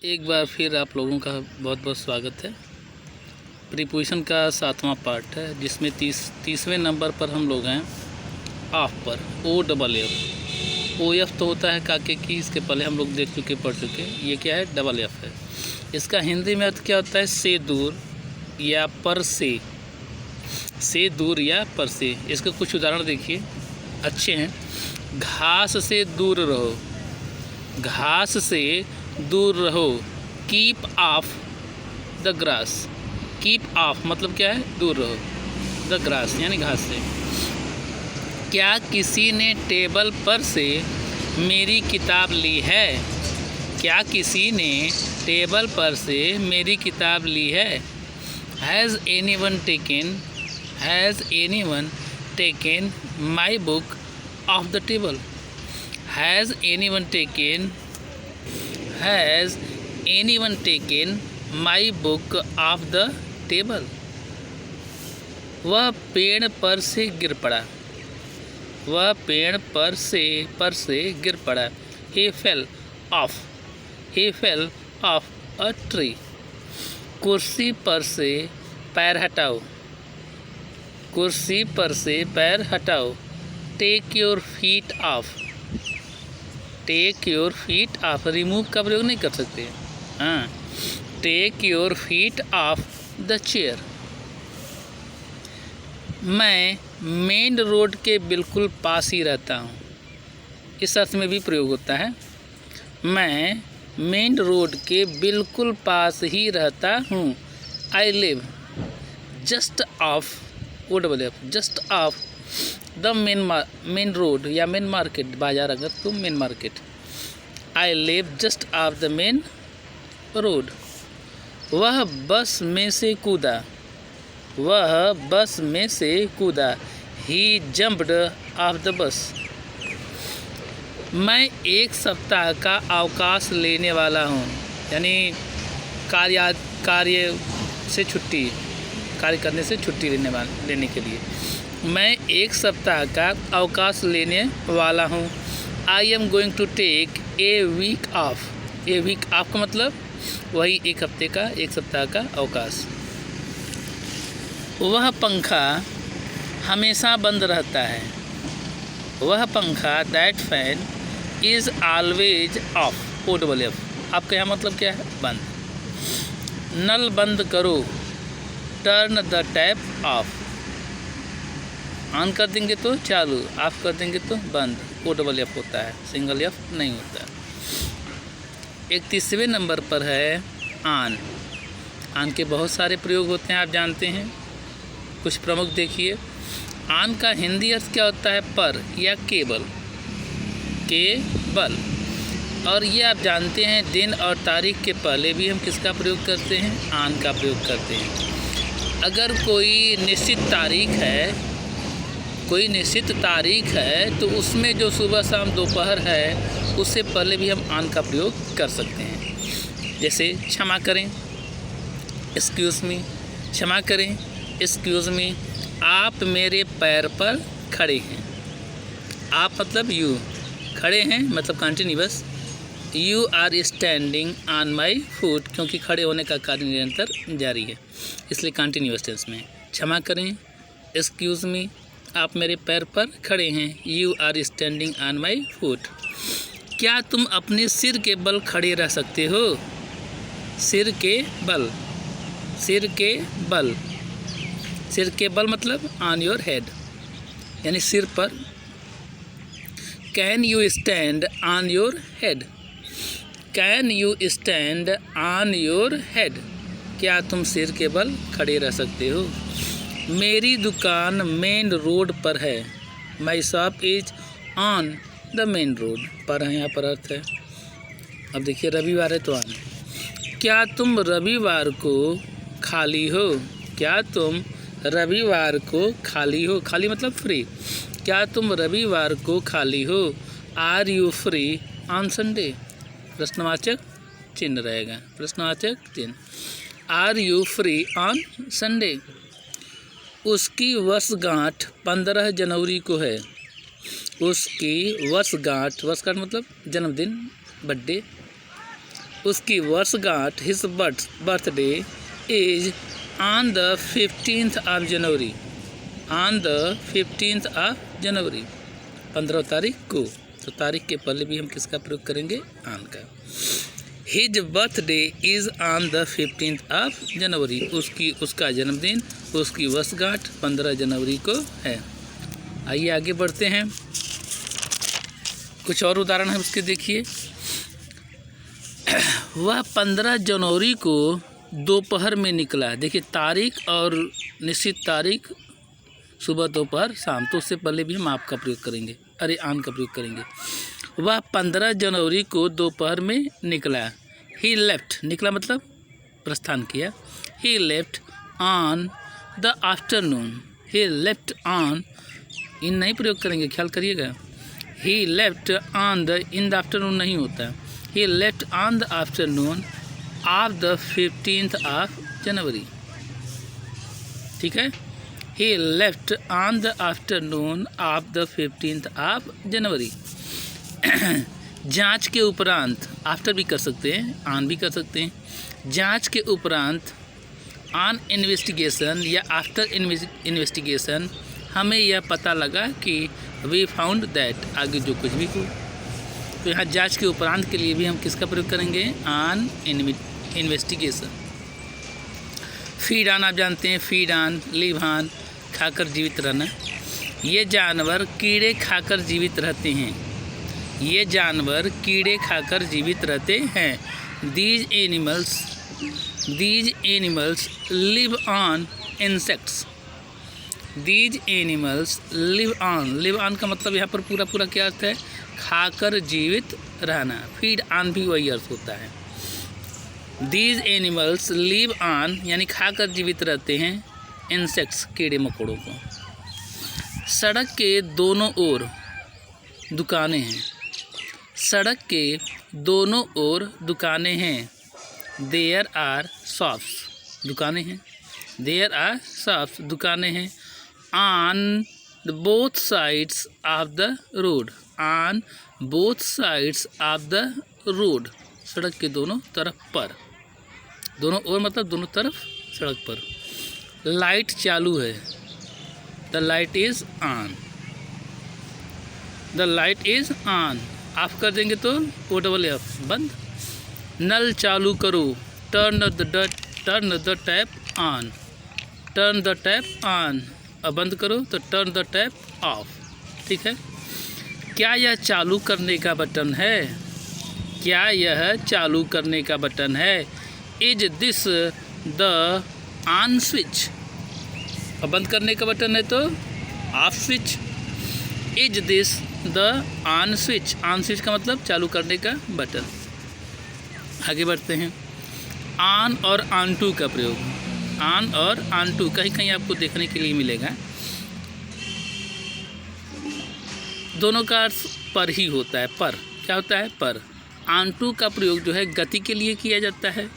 एक बार फिर आप लोगों का बहुत बहुत स्वागत है। प्रीपोजिशन का 7वां पार्ट है, जिसमें 30वें नंबर पर हम लोग हैं ऑफ पर। OFF। OF तो होता है काके की, इसके पहले हम लोग देख चुके पढ़ चुके। ये क्या है? FF है। इसका हिंदी में अर्थ क्या होता है? से दूर या पर से दूर या पर से। इसके कुछ उदाहरण देखिए, अच्छे हैं। घास से दूर रहो, घास से दूर रहो। Keep of the grass. Keep of मतलब क्या है? दूर रहो। द ग्रास यानी घास से। क्या किसी ने टेबल पर से मेरी किताब ली है? क्या किसी ने टेबल पर से मेरी किताब ली है? Has anyone taken my book of the table? Has anyone taken my book of the table? वह पेड़ पर से गिर पड़ा। वह पेड़ पर से गिर पड़ा। He fell off a tree. कुर्सी पर से पैर हटाओ। कुर्सी पर से पैर हटाओ। Take your feet off. Take your feet off. Remove का प्रयोग नहीं कर सकते। हाँ, take your feet off the chair. मैं मेन रोड के बिल्कुल पास ही रहता हूँ। इस अर्थ में भी प्रयोग होता है। मैं मेन रोड के बिल्कुल पास ही रहता हूँ। I live just of OFF just of the main road या मेन मार्केट। बाजार अगर तो main market. I live just of the main road. वह बस में से कूदा। वह बस में से कूदा। He jumped of the bus. मैं एक सप्ताह का अवकाश लेने वाला हूँ, यानी कार्य करने से छुट्टी लेने के लिए मैं एक सप्ताह का अवकाश लेने वाला हूँ। I am going to take a week off. A week off का मतलब वही एक हफ्ते का, एक सप्ताह का अवकाश। वह पंखा हमेशा बंद रहता है। वह पंखा that fan is always of. OFF। आपका यहाँ मतलब क्या है? बंद। नल बंद करो। Turn the tap of. On कर देंगे तो चालू, ऑफ कर देंगे तो बंद। OFF होता है, सिंगल एफ नहीं होता। 31वें नंबर पर है ऑन। ऑन के बहुत सारे प्रयोग होते हैं, आप जानते हैं। कुछ प्रमुख देखिए। ऑन का हिंदी अर्थ क्या होता है? पर या केवल। और ये आप जानते हैं, दिन और तारीख के पहले भी हम किसका प्रयोग करते हैं? ऑन का प्रयोग करते हैं। अगर कोई निश्चित तारीख है तो उसमें जो सुबह शाम दोपहर है, उससे पहले भी हम ऑन का प्रयोग कर सकते हैं। जैसे क्षमा करें, एक्सक्यूज़ मी। क्षमा करें, एक्सक्यूज़ मी। आप मेरे पैर पर खड़े हैं। आप मतलब यू। खड़े हैं मतलब continuous. You are standing on my foot, क्योंकि खड़े होने का कार्य निरंतर जारी है, इसलिए कंटिन्यूअस टेंस में। क्षमा करें, एक्सक्यूज़ मी। आप मेरे पैर पर खड़े हैं। You are standing on my foot. क्या तुम अपने सिर के बल खड़े रह सकते हो? सिर के बल। सिर के बल मतलब ऑन योर हेड, यानी सिर पर। Can you stand on your head? Can you stand on your head? क्या तुम सिर के बल खड़े रह सकते हो? मेरी दुकान मेन रोड पर है। My shop is on the main road. पर है यहाँ पर अर्थ है। अब देखिए, रविवार है तो ऑन। क्या तुम रविवार को खाली हो? क्या तुम रविवार को खाली हो? खाली मतलब फ्री। क्या तुम रविवार को खाली हो? Are you free on Sunday? प्रश्नवाचक चिन्ह रहेगा। प्रश्नवाचक चिन्ह। Are you free on Sunday? उसकी वर्षगांठ 15 जनवरी को है। उसकी वर्षगांठ मतलब जन्मदिन, बर्थडे। उसकी वर्षगांठ his birthday is on the 15th of January, on the 15th of January, 15 तारीख को। तो तारीख के पहले भी हम किसका प्रयोग करेंगे? ऑन का। His birthday is on the 15th of January, उसका जन्मदिन, उसकी वर्षगांठ 15 जनवरी को है। आइए आगे बढ़ते हैं, कुछ और उदाहरण है उसके देखिए। वह 15 जनवरी को दोपहर में निकला। देखिए तारीख और निश्चित तारीख, सुबह दोपहर शाम, तो उससे पहले भी हम आप का प्रयोग करेंगे, ऑन का प्रयोग करेंगे। वह 15 जनवरी को दोपहर में निकला। ही लेफ्ट, निकला मतलब प्रस्थान किया। He left on the afternoon, he left on, in नहीं प्रयोग करेंगे, ख्याल करिएगा। He left on the, in the afternoon नहीं होता। He left on the afternoon of the 15th of January, ठीक है। He left on the afternoon of the 15th of January। जांच के उपरांत, आफ्टर भी कर सकते हैं, ऑन भी कर सकते हैं। जांच के उपरांत, ऑन इन्वेस्टिगेशन या आफ्टर इन्वेस्टिगेशन, हमें यह पता लगा कि वी फाउंड दैट, आगे जो कुछ भी हो। तो यहाँ जांच के उपरांत के लिए भी हम किसका प्रयोग करेंगे? On investigation. फीड ऑन, आप जानते हैं, फीड ऑन, लिव ऑन, खाकर जीवित रहना। ये जानवर कीड़े खाकर जीवित रहते हैं। ये जानवर कीड़े खाकर जीवित रहते हैं। These animals live on insects. These animals live on का मतलब यहाँ पर पूरा क्या अर्थ है? खाकर जीवित रहना। फीड ऑन भी वही अर्थ होता है। दीज एनिमल्स लिव ऑन यानी खाकर जीवित रहते हैं इंसेक्ट्स, कीड़े मकोड़ों को। सड़क के दोनों ओर दुकानें हैं। सड़क के दोनों ओर दुकानें हैं। देयर आर शॉप्स, दुकानें हैं। देयर आर शॉप्स, दुकानें हैं। On both sides of the road, on both sides of the road, सड़क के दोनों तरफ पर, दोनों ओर मतलब दोनों तरफ सड़क पर। लाइट चालू है। The light is on, the light is on, of कर देंगे तो OFF, बंद। नल चालू करो। Turn the tap on, turn the tap on, अब बंद करो तो टर्न द टैप ऑफ, ठीक है। क्या यह चालू करने का बटन है? क्या यह चालू करने का बटन है? Is this the on switch, अब बंद करने का बटन है तो off switch. Is this the on switch, on switch का मतलब चालू करने का बटन। आगे बढ़ते हैं। ऑन और ऑन टू का प्रयोग, ऑन और ऑन टू कहीं कहीं आपको देखने के लिए मिलेगा। दोनों का अर्थ पर ही होता है, पर क्या होता है? पर। ऑन टू का प्रयोग जो है गति के लिए किया जाता है,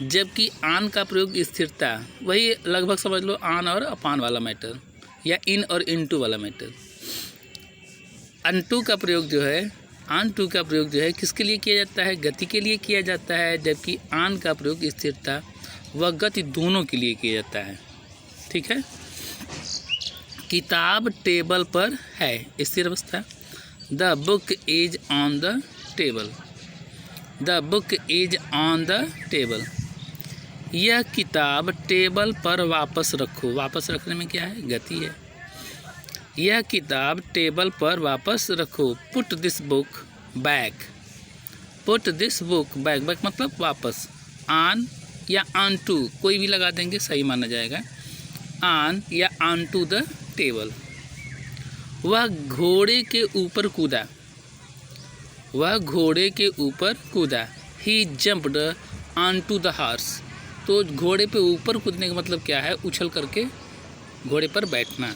जबकि ऑन का प्रयोग स्थिरता, वही लगभग समझ लो ऑन और अपॉन वाला मैटर या इन और इनटू वाला मैटर। अनटू का प्रयोग जो है, ऑन टू का प्रयोग जो है किसके लिए किया जाता है? गति के लिए किया जाता है, जबकि ऑन का प्रयोग स्थिरता व गति दोनों के लिए किया जाता है, ठीक है। किताब टेबल पर है, स्थिर अवस्था। The book is on the table, the book is on the table. यह किताब टेबल पर वापस रखो, वापस रखने में क्या है? गति है। यह किताब टेबल पर वापस रखो। Put this book back, put this book back, back मतलब वापस। ऑन या ऑन टू कोई भी लगा देंगे सही माना जाएगा। ऑन या ऑन टू द टेबल। वह घोड़े के ऊपर कूदा, वह घोड़े के ऊपर कूदा। He jumped on to the horse, तो घोड़े पे ऊपर कूदने का मतलब क्या है? उछल करके घोड़े पर बैठना,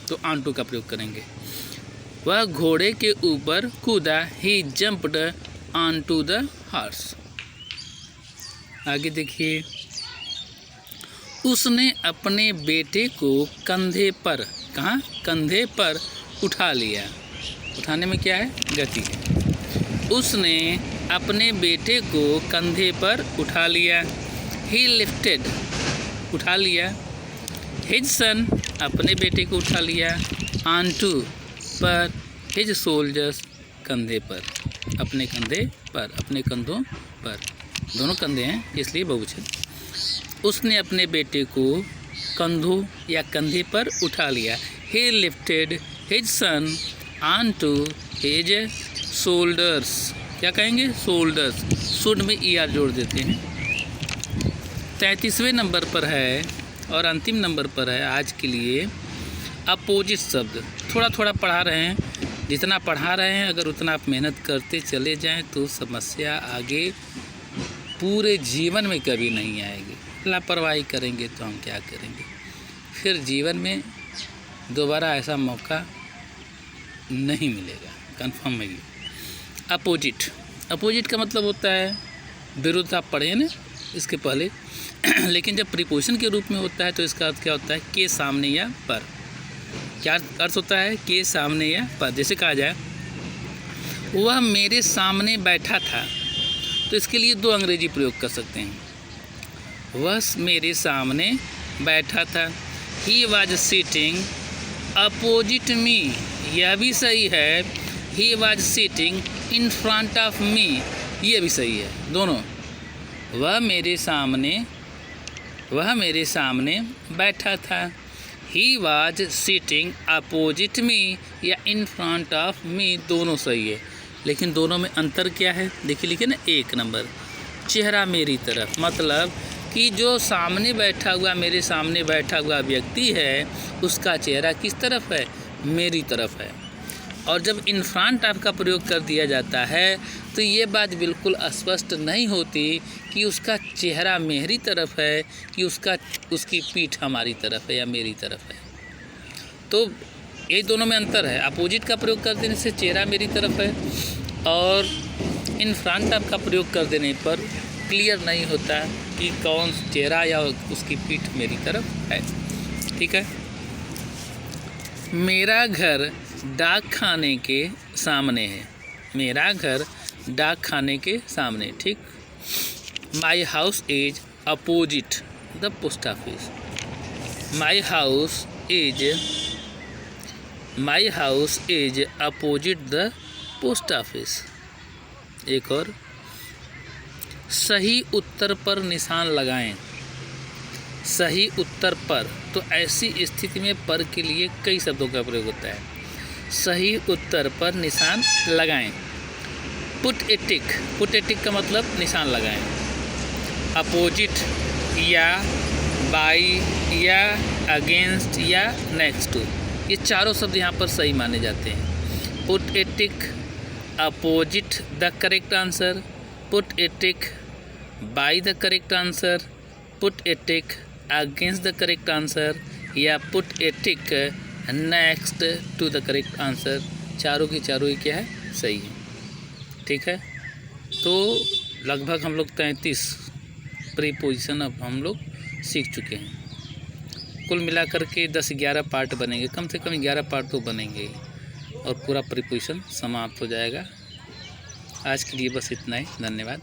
तो ऑन टू का प्रयोग करेंगे। वह घोड़े के ऊपर कूदा। He jumped on to the horse. आगे देखिए। उसने अपने बेटे को कंधे पर, कहाँ? कंधे पर उठा लिया। उठाने में क्या है? गति है। उसने अपने बेटे को कंधे पर उठा लिया। ही लिफ्टेड, उठा लिया। हिज सन, अपने बेटे को उठा लिया। ऑनटू, पर। हिज सोल्जर्स, कंधे पर, अपने कंधे पर, अपने कंधों पर, दोनों कंधे हैं इसलिए बहुवचन। उसने अपने बेटे को कंधों या कंधे पर उठा लिया। ही lifted his son onto his shoulders. क्या कहेंगे? शोल्डर्स। शुड में ER जोड़ देते हैं। 33वें नंबर पर है और अंतिम नंबर पर है आज के लिए अपोजिट शब्द। थोड़ा थोड़ा पढ़ा रहे हैं, जितना पढ़ा रहे हैं अगर उतना आप मेहनत करते चले जाएं तो समस्या आगे पूरे जीवन में कभी नहीं आएगी। लापरवाही करेंगे तो हम क्या करेंगे? फिर जीवन में दोबारा ऐसा मौका नहीं मिलेगा, कंफर्म है ये। अपोजिट, अपोजिट का मतलब होता है विरुद्ध। आप पढ़े ना इसके पहले लेकिन जब प्रीपोजिशन के रूप में होता है तो इसका अर्थ क्या होता है? के सामने या पर। क्या अर्थ होता है? के सामने या पर। जैसे कहा जाए वह मेरे सामने बैठा था, तो इसके लिए दो अंग्रेजी प्रयोग कर सकते हैं। वह मेरे सामने बैठा था। ही वॉज सिटिंग अपोजिट मी, यह भी सही है। He was sitting in front of me, ये भी सही है, दोनों। वह मेरे सामने बैठा था। ही वॉज सिटिंग अपोजिट मी या इन फ्रंट ऑफ मी, दोनों सही है। लेकिन दोनों में अंतर क्या है? देखिए लिखे ना 1 नंबर, चेहरा मेरी तरफ, मतलब कि जो सामने बैठा हुआ, मेरे सामने बैठा हुआ व्यक्ति है उसका चेहरा किस तरफ है? मेरी तरफ है। और जब इन फ्रंट ऑफ का प्रयोग कर दिया जाता है तो ये बात बिल्कुल स्पष्ट नहीं होती कि उसका चेहरा मेरी तरफ है कि उसकी पीठ हमारी तरफ है या मेरी तरफ है। तो ये दोनों में अंतर है। अपोजिट का प्रयोग कर देने से चेहरा मेरी तरफ है और इन फ्रंट ऑफ का प्रयोग कर देने पर क्लियर नहीं होता कि कौन चेहरा या उसकी पीठ मेरी तरफ है। ठीक है। मेरा घर डाक खाने के सामने है। मेरा घर डाक खाने के सामने, ठीक। My house is opposite the post office. My house is opposite the post office. एक और, सही उत्तर पर निशान लगाएं। सही उत्तर पर, तो ऐसी स्थिति में पर के लिए कई शब्दों का प्रयोग होता है। सही उत्तर पर निशान लगाएं। Put a tick, put a टिक का मतलब निशान लगाएं। अपोजिट या बाई या अगेंस्ट या नेक्स्ट टू, ये चारों शब्द यहाँ पर सही माने जाते हैं। Put a tick opposite the correct answer, put a tick by the correct answer, put a tick against the correct answer या put a tick next to the correct answer. चारों की चारों ही क्या है? सही है। ठीक है। तो लगभग हम लोग 33 प्रीपोजिशन अब हम लोग सीख चुके हैं। कुल मिलाकर के 10-11 पार्ट बनेंगे, कम से कम 11 पार्ट तो बनेंगे ही और पूरा प्रीपोजिशन समाप्त हो जाएगा। आज के लिए बस इतना ही। धन्यवाद।